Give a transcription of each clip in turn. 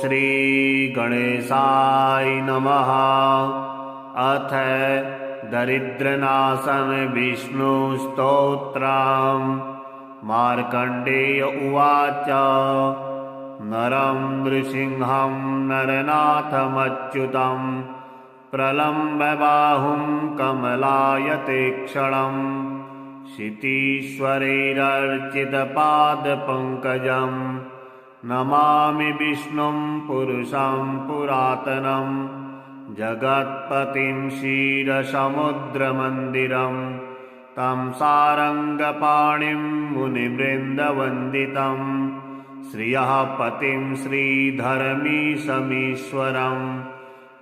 श्रीगणेशाय नमः। अथ दरिद्रनाशन विष्णुस्तोत्रम्। मार्कण्डेय उवाच। नरं नृसिंहं नरनाथमच्युतं प्रलम्ब्य बाहुं कमलायते क्षणम्। क्षितीश्वरैरर्चितपादपङ्कजं नमामि विष्णुं पुरुषं पुरातनं। जगत्पतिं क्षीरसमुद्रमन्दिरं तं सारङ्गपाणिं मुनिवृन्दवन्दितं। श्रियः पतिं श्रीधरमीशमीश्वरं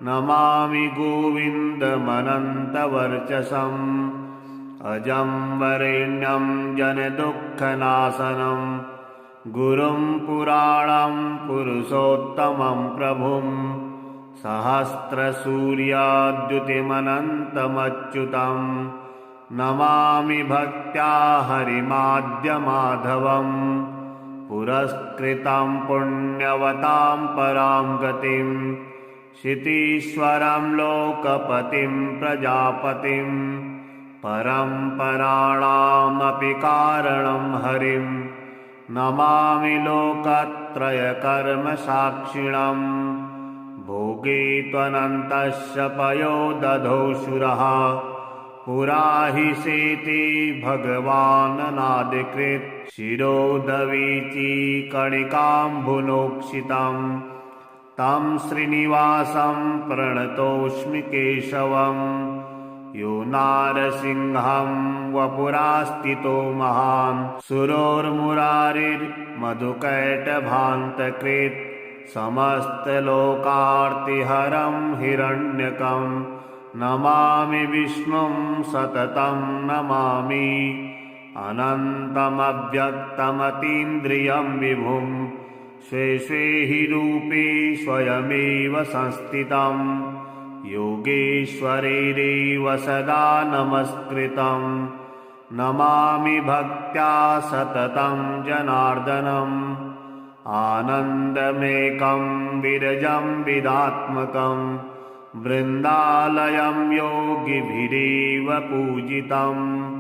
नमामि गोविन्दमनन्तवर्चसम्। अजं वरेण्यं जनदुःखनाशनं गुरुं पुराणं पुरुषोत्तमं प्रभुं। सहस्रसूर्याद्युतिमनन्तमच्युतं नमामि भक्त्या हरिमाद्यमाधवम्। पुरस्कृतं पुण्यवतां परां गतिं क्षितीश्वरं लोकपतिं प्रजापतिं। परम्पराणामपि कारणं हरिं नमामि लोकत्रयकर्मसाक्षिणं। भोगे त्वनन्तस्य पयोदधौ सुरः पुरा हि सेति भगवाननादिकृत्। शिरोदवीचिकणिकाम्बुनोक्षितं तं श्रीनिवासं प्रणतोऽस्मि केशवम्। यो नारसिंहं वपुरास्थितो महान् सुरोर्मुरारिर्मधुकैटभान्तकृत्। समस्तलोकार्तिहरं हिरण्यकं नमामि विष्णुं सततं नमामि। अनन्तमव्यक्तमतीन्द्रियं विभुं स्वे स्वे हि रूपे स्वयमेव संस्थितं। योगेश्वरैरेव सदा नमस्कृतं नमामि भक्त्या सततं जनार्दनम्। आनन्दमेकं विरजं विदात्मकं वृन्दालयं योगिभिरेव पूजितम्।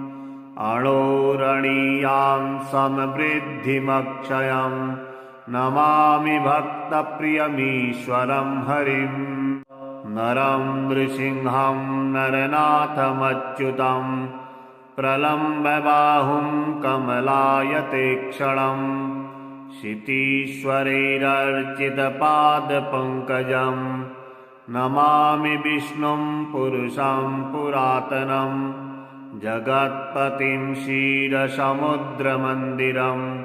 अणोरणीयां समवृद्धिमक्षयं नमामि भक्तप्रियमीश्वरं हरिम्। नरं नृसिंहं नरनाथमच्युतं प्रलम्ब्य बाहुं कमलायते क्षणम्। क्षितीश्वरैरर्चितपादपङ्कजं नमामि विष्णुं पुरुषं पुरातनं। जगत्पतिं क्षीरसमुद्रमन्दिरं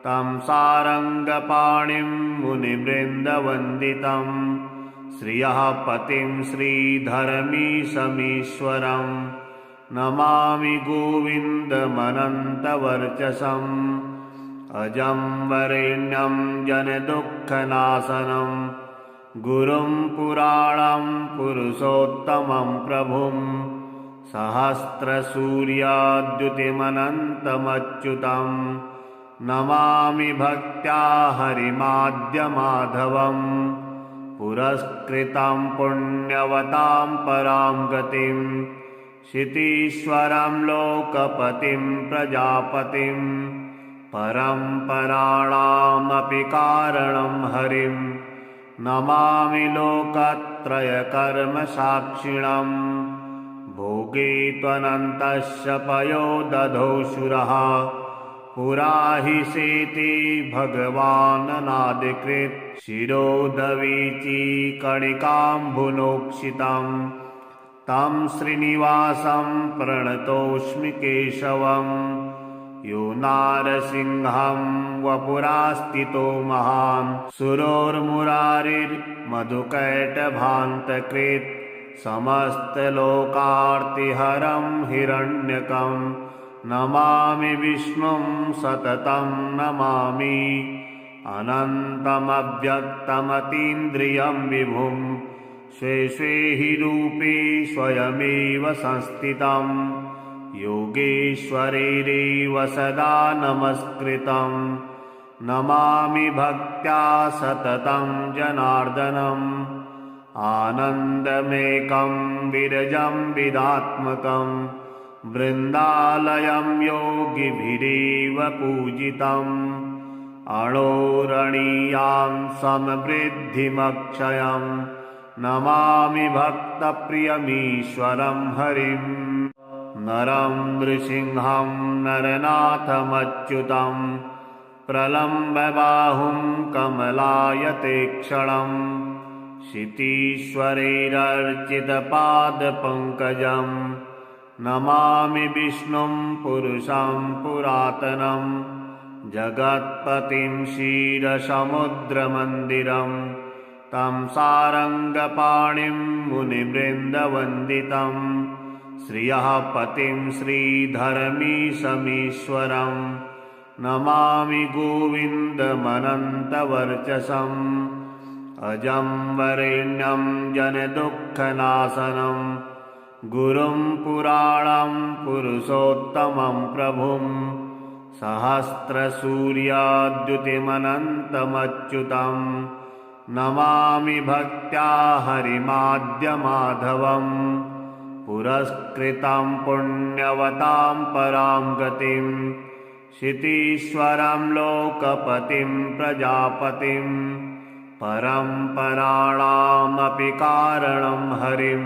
तं सारङ्गपाणिं मुनिवृन्दवन्दितं। श्रियः पतिं श्रीधरमीशमीश्वरं नमामि गोविन्दमनन्तवर्चसम्। अजं वरेण्यं जनदुःखनाशनं गुरुं पुराणं पुरुषोत्तमं प्रभुं। सहस्रसूर्याद्युतिमनन्तमच्युतं नमामि भक्त्या हरिमाद्यमाधवम्। पुरस्कृतं पुण्यवतां परां गतिं क्षितीश्वरं लोकपतिं प्रजापतिं। परम्पराणामपि कारणं हरिं नमामि लोकत्रयकर्मसाक्षिणं। भोगे त्वनन्तस्य पयोदधौ सुरः पुरा हि सेति भगवाननादिकृत्। शिरोदवीचिकणिकाम्बुनोक्षितं तं श्रीनिवासं प्रणतोऽस्मि केशवम्। यो नारसिंहं वपुरास्थितो महान् सुरोर्मुरारिर्मधुकैटभान्तकृत्। समस्तलोकार्तिहरं हिरण्यकं नमामि विष्णुं सततं नमामि। अनन्तमव्यक्तमतीन्द्रियं विभुं स्वे स्वे हि रूपे स्वयमेव संस्थितं। योगेश्वरैरेव सदा नमस्कृतं नमामि भक्त्या सततं जनार्दनम् आनन्दमेकं विरजं विदात्मकं वृन्दालयं योगिभिरेव पूजितम् अणोरणीयां समवृद्धिमक्षयं नमामि भक्तप्रियमीश्वरं हरिम् नरं नृसिंहं नरनाथमच्युतं प्रलम्बबाहुं कमलायते क्षणं क्षितीश्वरैरर्चितपादपङ्कजं नमामि विष्णुं पुरुषं पुरातनं जगत्पतिं क्षीरसमुद्रमन्दिरं तं सारङ्गपाणिं मुनिवृन्दवन्दितं श्रियः पतिं श्रीधरमीशमीश्वरं नमामि गोविन्दमनन्तवर्चसम् अजं वरेण्यं जनदुःखनाशनं गुरुं पुराणं पुरुषोत्तमं प्रभुं सहस्रसूर्याद्युतिमनन्तमच्युतं नमामि भक्त्या हरिमाद्यमाधवम् पुरस्कृतं पुण्यवतां परां गतिं क्षितीश्वरं लोकपतिं प्रजापतिं परम्पराणामपि कारणं हरिं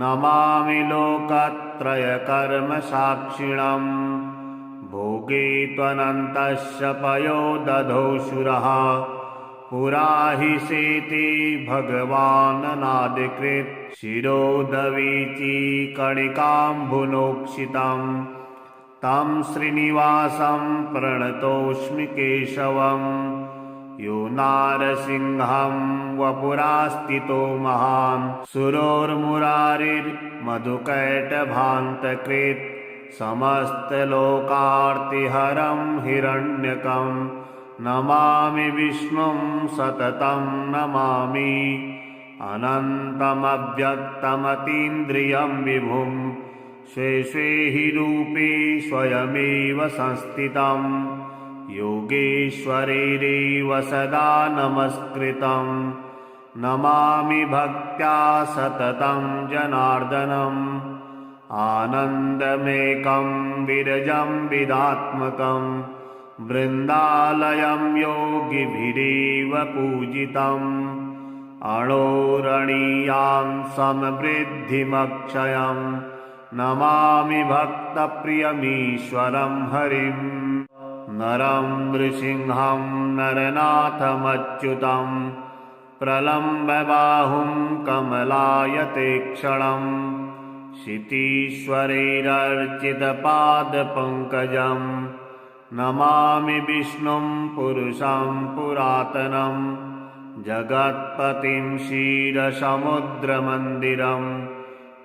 नमामि लोकत्रयकर्मसाक्षिणं भोगे त्वनन्तस्य पयोदधौ शूरः पुरा हि सेति भगवाननादिकृत् शिरोदवीचीकणिकाम्बुनोक्षितं तं श्रीनिवासं प्रणतोऽस्मि केशवं यो नारसिंहं वपुरास्थितो महान् सुरोर्मुरारिर्मधुकैटभान्तकृत् समस्तलोकार्तिहरं हिरण्यकं नमामि विष्णुं सततं नमामि अनन्तमव्यक्तमतीन्द्रियं विभुं स्वे स्वे हि रूपे स्वयमेव संस्थितं योगेश्वरैरेव सदा नमस्कृतं नमामि भक्त्या सततं जनार्दनम् आनन्दमेकं विरजं विदात्मकं वृन्दालयं योगिभिरेव पूजितम् अणोरणीयां समवृद्धिमक्षयं नमामि भक्तप्रियमीश्वरं हरिम् नरं नृसिंहं नरनाथमच्युतं प्रलम्बबाहुं कमलायते क्षणं क्षितीश्वरैरर्चितपादपङ्कजं नमामि विष्णुं पुरुषं पुरातनं जगत्पतिं क्षीरसमुद्रमन्दिरं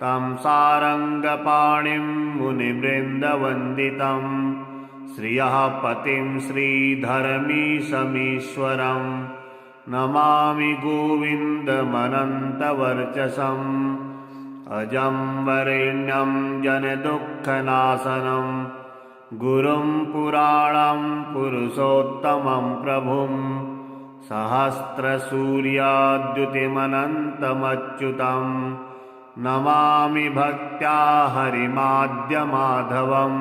तं सारङ्गपाणिं मुनिवृन्दवन्दितं श्रियः पतिं श्रीधरमीशमीश्वरं नमामि गोविन्दमनन्तवर्चसम् अजं वरेण्यं जनदुःखनाशनं गुरुं पुराणं पुरुषोत्तमं प्रभुं सहस्रसूर्याद्युतिमनन्तमच्युतं नमामि भक्त्या हरिमाद्यमाधवं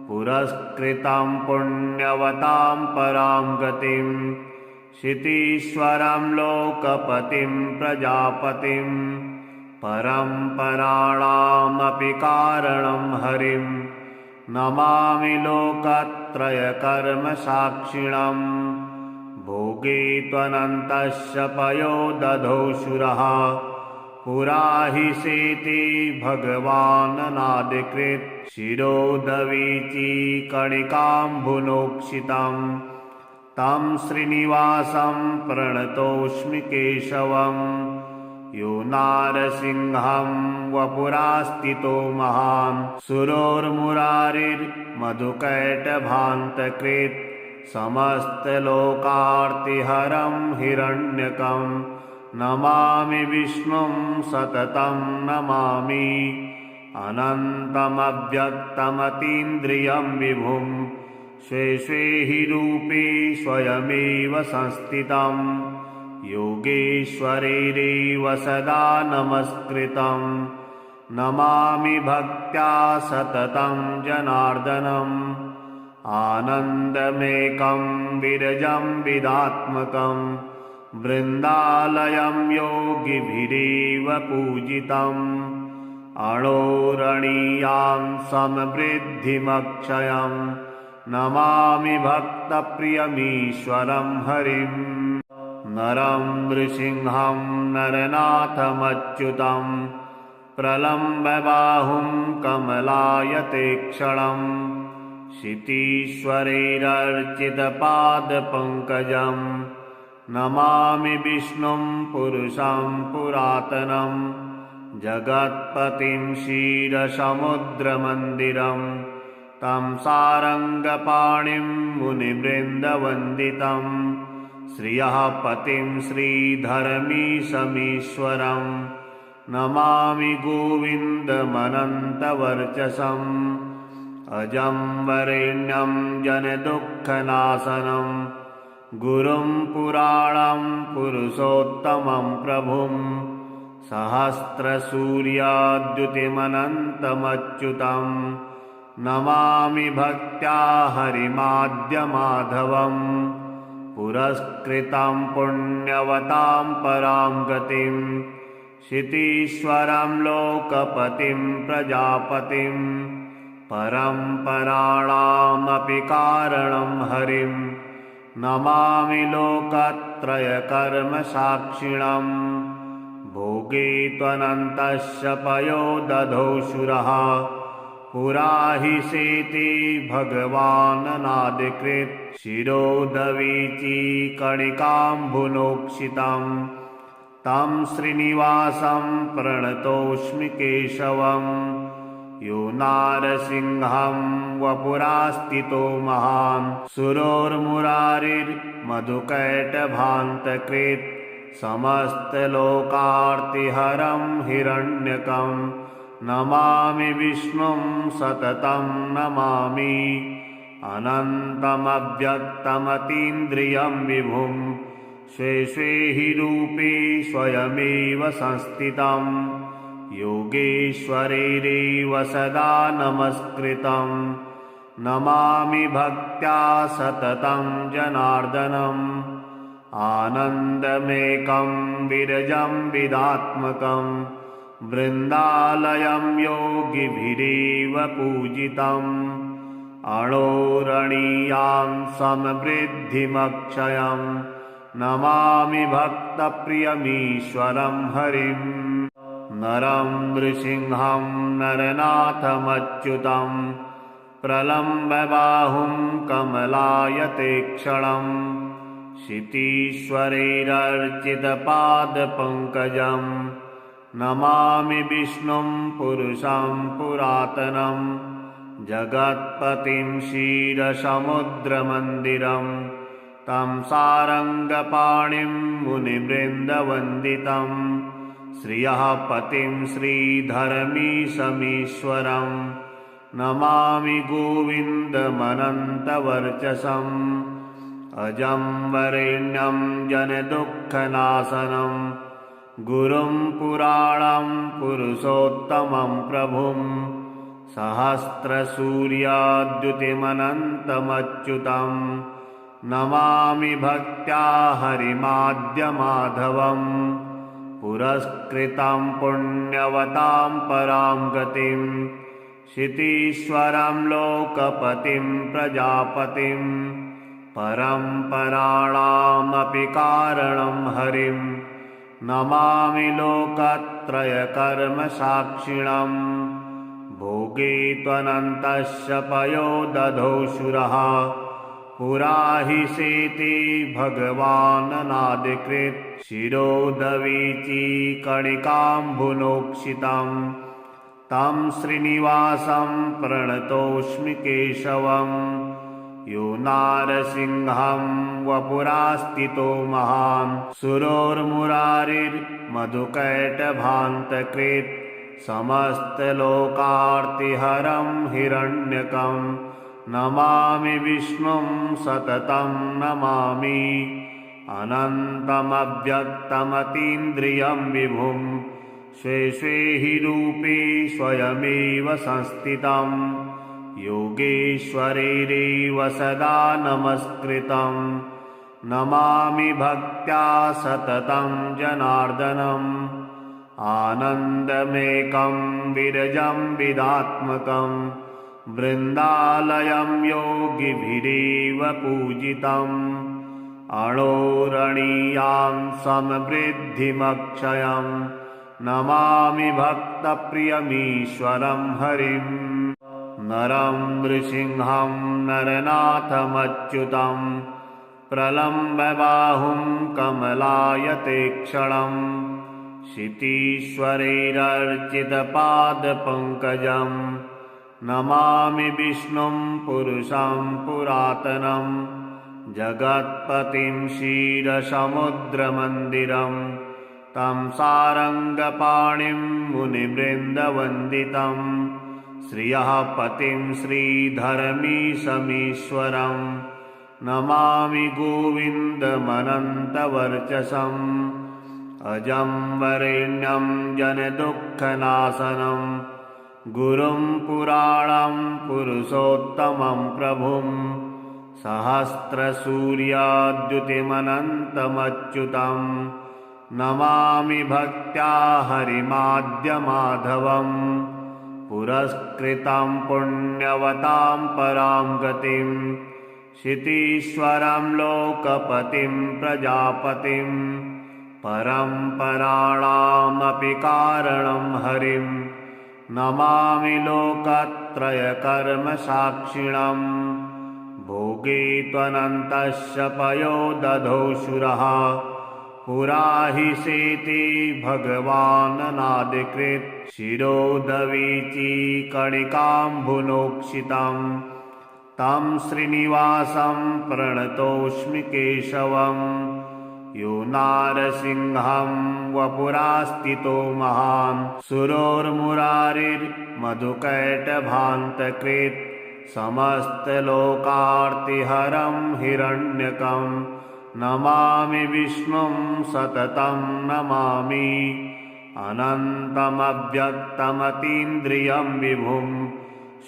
पुरस्कृतं पुण्यवतां परां गतिं क्षितीश्वरं लोकपतिं प्रजापतिं परम्पराणामपि कारणं हरिं नमामि लोकत्रयकर्मसाक्षिणं भोगे त्वनन्तस्य पयोदधौ शूरः पुरा हि सेति भगवाननादिकृत् शिरोदवीचीकणिकाम्बुनोक्षितं तं श्रीनिवासं प्रणतोऽस्मि केशवं यो नारसिंहं वपुरास्थितो महान् सुरोर्मुरारिर्मधुकैटभान्तकृत् समस्तलोकार्तिहरं हिरण्यकं नमामि विष्णुं सततं नमामि अनन्तमव्यक्तमतीन्द्रियं विभुं स्वे स्वे हि रूपे स्वयमेव संस्थितं योगेश्वरैरेव सदा नमस्कृतं नमामि भक्त्या सततं जनार्दनम् आनन्दमेकं विरजं विदात्मकं वृन्दालयं योगिभिरेव पूजितम् अणोरणीयां समवृद्धिमक्षयं नमामि भक्तप्रियमीश्वरं हरिं नरं नृसिंहं नरनाथमच्युतं प्रलम्बबाहुं कमलायतेक्षणम् क्षितीश्वरैरर्चितपादपङ्कजं नमामि विष्णुं पुरुषं पुरातनं जगत्पतिं क्षीरसमुद्रमन्दिरं तं सारङ्गपाणिं मुनिवृन्दवन्दितं श्रियः पतिं श्रीधरमीशमीश्वरं नमामि गोविन्दमनन्तवर्चसम् अजं वरेण्यं जनदुःखनाशनं गुरुं पुराणं पुरुषोत्तमं प्रभुं सहस्रसूर्याद्युतिमनन्तमच्युतं नमामि भक्त्या हरिमाद्यमाधवं पुरस्कृतं पुण्यवतां परां गतिं क्षितीश्वरं लोकपतिं प्रजापतिं परम्पराणामपि कारणं हरिं नमामि लोकत्रयकर्मसाक्षिणं भोगे त्वनन्तस्य पयोदधौ शूरः पुरा हि सेति भगवाननादिकृत् शिरोदवीचीकणिकाम्बुनोक्षितं तं श्रीनिवासं प्रणतोऽस्मि केशवम् यो नारसिंहं वपुरास्थितो महान् सुरोर्मुरारिर्मधुकैटभान्तकृत् समस्तलोकार्तिहरं हिरण्यकं नमामि विष्णुं सततं नमामि अनन्तमव्यक्तमतीन्द्रियं विभुं स्वे स्वे हि रूपे स्वयमेव संस्थितं योगेश्वरैरेव सदा नमस्कृतं नमामि भक्त्या सततं जनार्दनम् आनन्दमेकं विरजं विदात्मकं वृन्दालयं योगिभिरेव पूजितम् अणोरणीयां समवृद्धिमक्षयं नमामि भक्तप्रियमीश्वरं हरिम् नरं नृसिंहं नरनाथमच्युतं प्रलम्बबाहुं कमलायतेक्षणं क्षितीश्वरैरर्चितपादपङ्कजं नमामि विष्णुं पुरुषं पुरातनं जगत्पतिं क्षीरसमुद्रमन्दिरं तं सारङ्गपाणिं मुनिवृन्दवन्दितं श्रियः पतिं श्रीधरमीशमीश्वरं नमामि गोविन्दमनन्तवर्चसम् अजं वरेण्यं जनदुःखनाशनं गुरुं पुराणं पुरुषोत्तमं प्रभुं सहस्रसूर्याद्युतिमनन्तमच्युतं नमामि भक्त्या हरिमाद्यमाधवम् पुरस्कृतं पुण्यवतां परां गतिं क्षितीश्वरं लोकपतिं प्रजापतिं परम्पराणामपि कारणं हरिं नमामि लोकत्रयकर्मसाक्षिणं भोगे त्वनन्तस्य पयोदधौ शूरः पुरा हि सेति भगवाननादिकृत् शिरोदवीचीकणिकाम्बुनोक्षितं तं श्रीनिवासं प्रणतोऽस्मि केशवम् यो नारसिंहं वपुरास्थितो महान् सुरोर्मुरारिर्मधुकैटभान्तकृत् समस्तलोकार्तिहरं हिरण्यकं नमामि विष्णुं सततं नमामि अनन्तमव्यक्तमतीन्द्रियं विभुं स्वे स्वे हि रूपे स्वयमेव संस्थितं योगेश्वरैरेव सदा नमस्कृतं नमामि भक्त्या सततं जनार्दनम् आनन्दमेकं विरजं विदात्मकं वृन्दालयं योगिभिरेव पूजितम् अणोरणीयां समवृद्धिमक्षयं नमामि भक्तप्रियमीश्वरं हरिं नरं नृसिंहं नरनाथमच्युतं प्रलम्बबाहुं कमलायते क्षणं क्षितीश्वरैरर्चितपादपङ्कजं नमामि विष्णुं पुरुषं पुरातनं जगत्पतिं क्षीरसमुद्रमन्दिरं तं सारङ्गपाणिं मुनिवृन्दवन्दितं श्रियः पतिं श्रीधरमीशमीश्वरं नमामि गोविन्दमनन्तवर्चसम् अजं वरेण्यं जनदुःखनाशनं गुरुं पुराणं पुरुषोत्तमं प्रभुं सहस्रसूर्याद्युतिमनन्तमच्युतं नमामि भक्त्या हरिमाद्यमाधवं पुरस्कृतं पुण्यवतां परां गतिं क्षितीश्वरं लोकपतिं प्रजापतिं परम्पराणामपि कारणं हरिं नमामि लोकत्रयकर्मसाक्षिणं भोगे त्वनन्तस्य पयोदधौ शूरः पुरा हि सेति भगवाननादिकृत् शिरोदवीचीकणिकाम्बुनोक्षितं तं श्रीनिवासं प्रणतोऽस्मि केशवम् यो नारसिंहं वपुरास्थितो महान् सुरोर्मुरारिर्मधुकैटभान्तकृत् समस्तलोकार्तिहरं हिरण्यकं नमामि विष्णुं सततं नमामि अनन्तमव्यक्तमतीन्द्रियं विभुं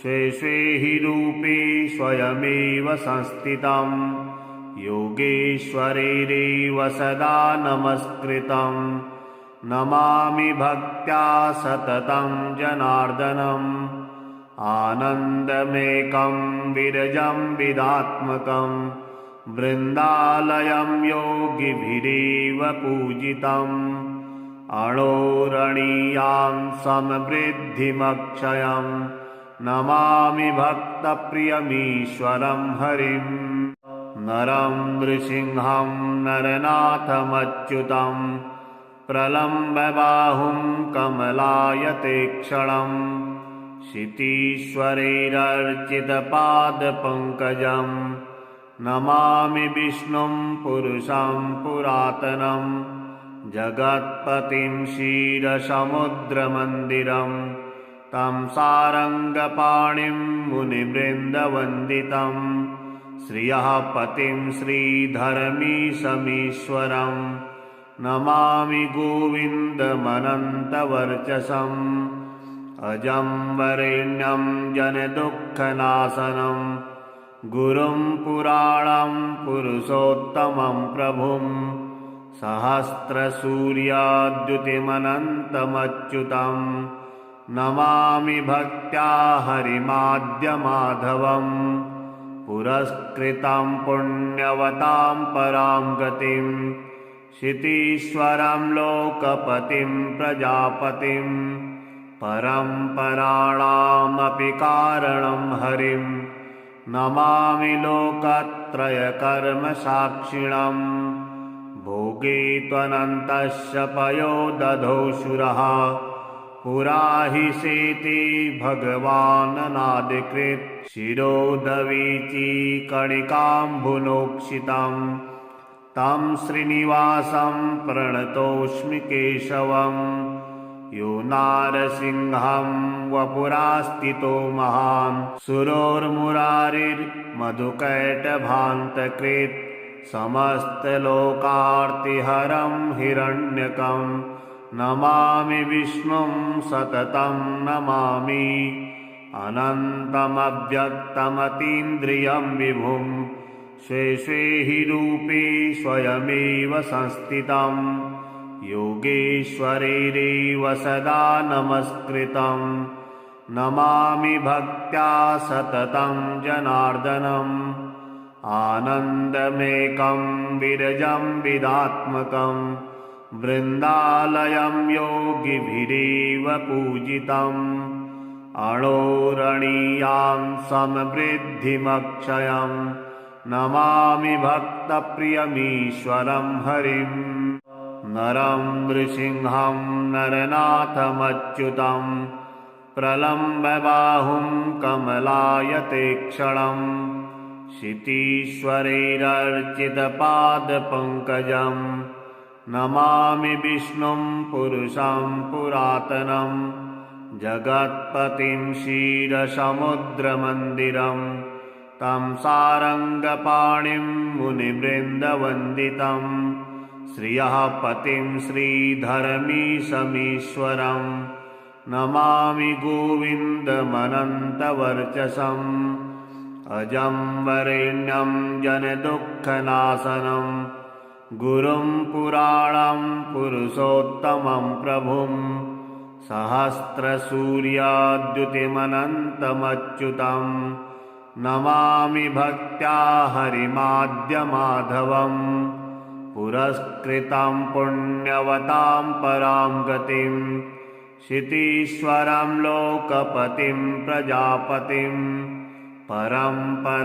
स्वे स्वे हि रूपे स्वयमेव संस्थितं योगेश्वरैरेव सदा नमस्कृतं नमामि भक्त्या सततं जनार्दनम् आनन्दमेकं विरजं विदात्मकं वृन्दालयं योगिभिरेव पूजितम् अणोरणीयां समवृद्धिमक्षयं नमामि भक्तप्रियमीश्वरं हरिं नरं नृसिंहं नरनाथमच्युतं प्रलम्बबाहुं कमलायते क्षणं क्षितीश्वरैरर्चितपादपङ्कजं नमामि विष्णुं पुरुषं पुरातनं जगत्पतिं क्षीरसमुद्रमन्दिरं तं सारङ्गपाणिं मुनिवृन्दवन्दितं श्रियः पतिं श्रीधरमीशमीश्वरं नमामि गोविन्दमनन्तवर्चसम् अजं वरेण्यं जनदुःखनाशनं गुरुं पुराणं पुरुषोत्तमं प्रभुं सहस्रसूर्याद्युतिमनन्तमच्युतं नमामि भक्त्या हरिमाद्यमाधवं पुरस्कृतं पुण्यवतां परां गतिं क्षितीश्वरं लोकपतिं प्रजापतिं परम्पराणामपि कारणं हरिं नमामि लोकत्रयकर्मसाक्षिणं भोगे त्वनन्तस्य पयोदधौ शूरः पुरा हि सेति भगवाननादिकृत् शिरोदवीचीकणिकाम्बुनोक्षितं तं श्रीनिवासं प्रणतोऽस्मि केशवम् यो नारसिंहं वपुरास्थितो महान् सुरोर्मुरारिर्मधुकैटभान्तकृत् समस्तलोकार्तिहरं हिरण्यकं नमामि विष्णुं सततं नमामि अनन्तमव्यक्तमतीन्द्रियं विभुं स्वे स्वे हि रूपे स्वयमेव संस्थितं योगेश्वरैरेव सदा नमस्कृतं नमामि भक्त्या सततं जनार्दनम् आनन्दमेकं विरजं विदात्मकं वृन्दालयं योगिभिरेव पूजितम् अणोरणीयां समवृद्धिमक्षयं नमामि भक्तप्रियमीश्वरं हरिं नरं नृसिंहं नरनाथमच्युतं प्रलम्बबाहुं कमलायतेक्षणं क्षितीश्वरैरर्चितपादपङ्कजं नमामि विष्णुं पुरुषं पुरातनं जगत्पतिं क्षीरसमुद्रमन्दिरं तं सारङ्गपाणिं मुनिवृन्दवन्दितं श्रियः पतिं श्रीधरमीशमीश्वरं नमामि गोविन्दमनन्तवर्चसम् अजं वरेण्यं जनदुःखनाशनं गुरुं पुराणं पुरुषोत्तमं प्रभुं सहस्रसूर्याद्युतिमनन्तमच्युतं नमामि भक्त्या हरिमाद्यमाधवं पुरस्कृतं पुण्यवतां परां गतिं क्षितीश्वरं लोकपतिं प्रजापतिं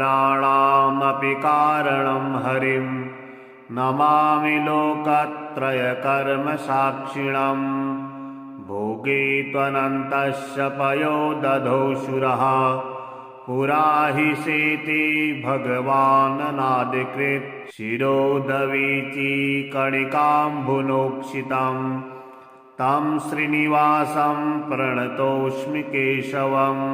परम्पराणामपि कारणं हरिं नमामि लोकत्रयकर्मसाक्षिणं भोगे त्वनन्तस्य पयोदधौषुरः पुरा हि सेति भगवाननादिकृत् शिरोदवीचीकणिकाम्बुनोक्षितं तं श्रीनिवासं प्रणतोऽस्मि केशवम्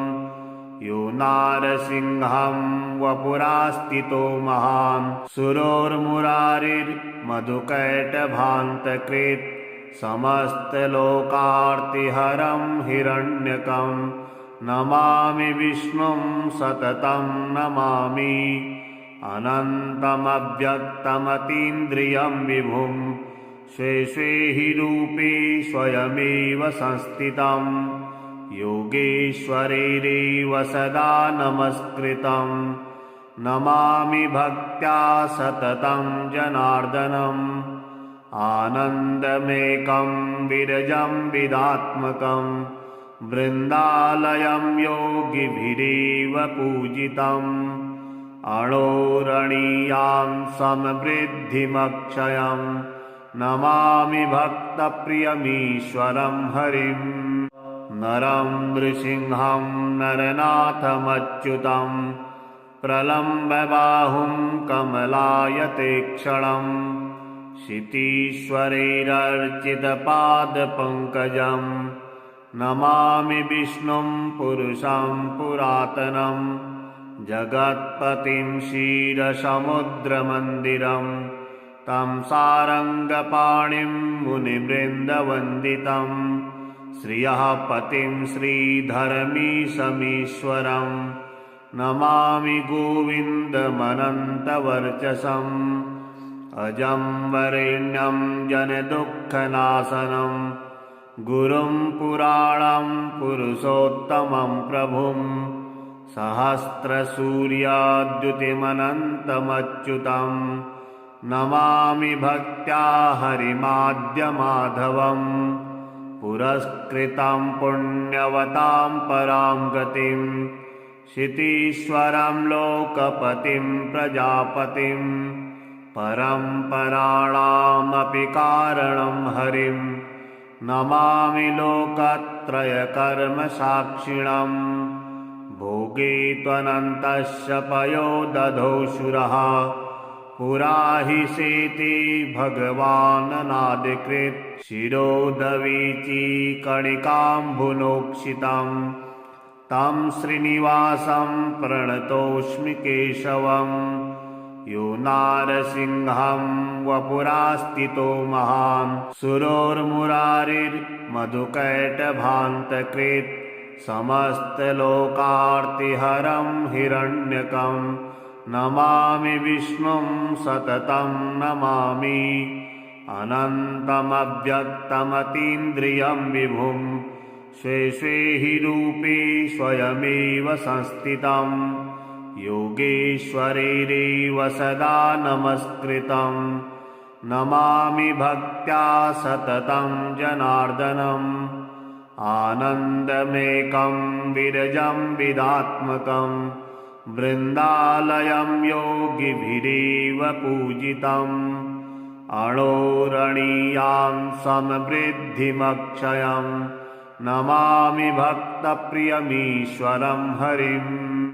यो नारसिंहं वपुरास्थितो महान् सुरोर्मुरारिर्मधुकैटभान्तकृत् समस्तलोकार्तिहरं हिरण्यकं नमामि विष्णुं सततं नमामि अनन्तमव्यक्तमतीन्द्रियं विभुं स्वे स्वे हि रूपे स्वयमेव संस्थितं योगेश्वरैरेव सदा नमस्कृतं नमामि भक्त्या सततं जनार्दनम् आनन्दमेकं विरजं विदात्मकं वृन्दालयं योगिभिरेव पूजितम् अणोरणीयां समवृद्धिमक्षयं नमामि भक्तप्रियमीश्वरं हरिं नरं नृसिंहं नरनाथमच्युतं प्रलम्बबाहुं कमलायतेक्षणं क्षितीश्वरैरर्चितपादपङ्कजं नमामि विष्णुं पुरुषं पुरातनं जगत्पतिं क्षीरसमुद्रमन्दिरं तं सारङ्गपाणिं मुनिवृन्दवन्दितं श्रियः पतिं श्रीधरमीशमीश्वरं नमामि गोविन्दमनन्तवर्चसम् अजं वरेण्यं जनदुःखनाशनं गुरुं पुराणं पुरुषोत्तमं प्रभुं सहस्रसूर्याद्युतिमनन्तमच्युतं नमामि भक्त्या हरिमाद्यमाधवं पुरस्कृतं पुण्यवतां परां गतिं क्षितीश्वरं लोकपतिं प्रजापतिं परम्पराणामपि कारणं हरिं नमामि लोकत्रयकर्मसाक्षिणं भोगे त्वनन्तस्य पयोदधौषुरः पुरा हि सेति भगवाननादिकृत् शिरोदवीची कणिकाम्बुनोक्षितं तं श्रीनिवासं प्रणतोऽस्मि केशवम् यो नारसिंहं वपुरास्थितो महान् सुरोर्मुरारिर्मधुकैटभान्तकृत् समस्तलोकार्तिहरं हिरण्यकं नमामि विष्णुं सततं नमामि अनन्तमव्यक्तमतीन्द्रियं विभुं स्वे स्वे हि रूपे स्वयमेव संस्थितं योगेश्वरैरेव सदा नमस्कृतं नमामि भक्त्या सततं जनार्दनम् आनन्दमेकं विरजं विदात्मकं वृन्दालयं योगिभिरेव पूजितम् अणोरणीयां समवृद्धिमक्षयं नमामि भक्तप्रियमीश्वरं हरिम्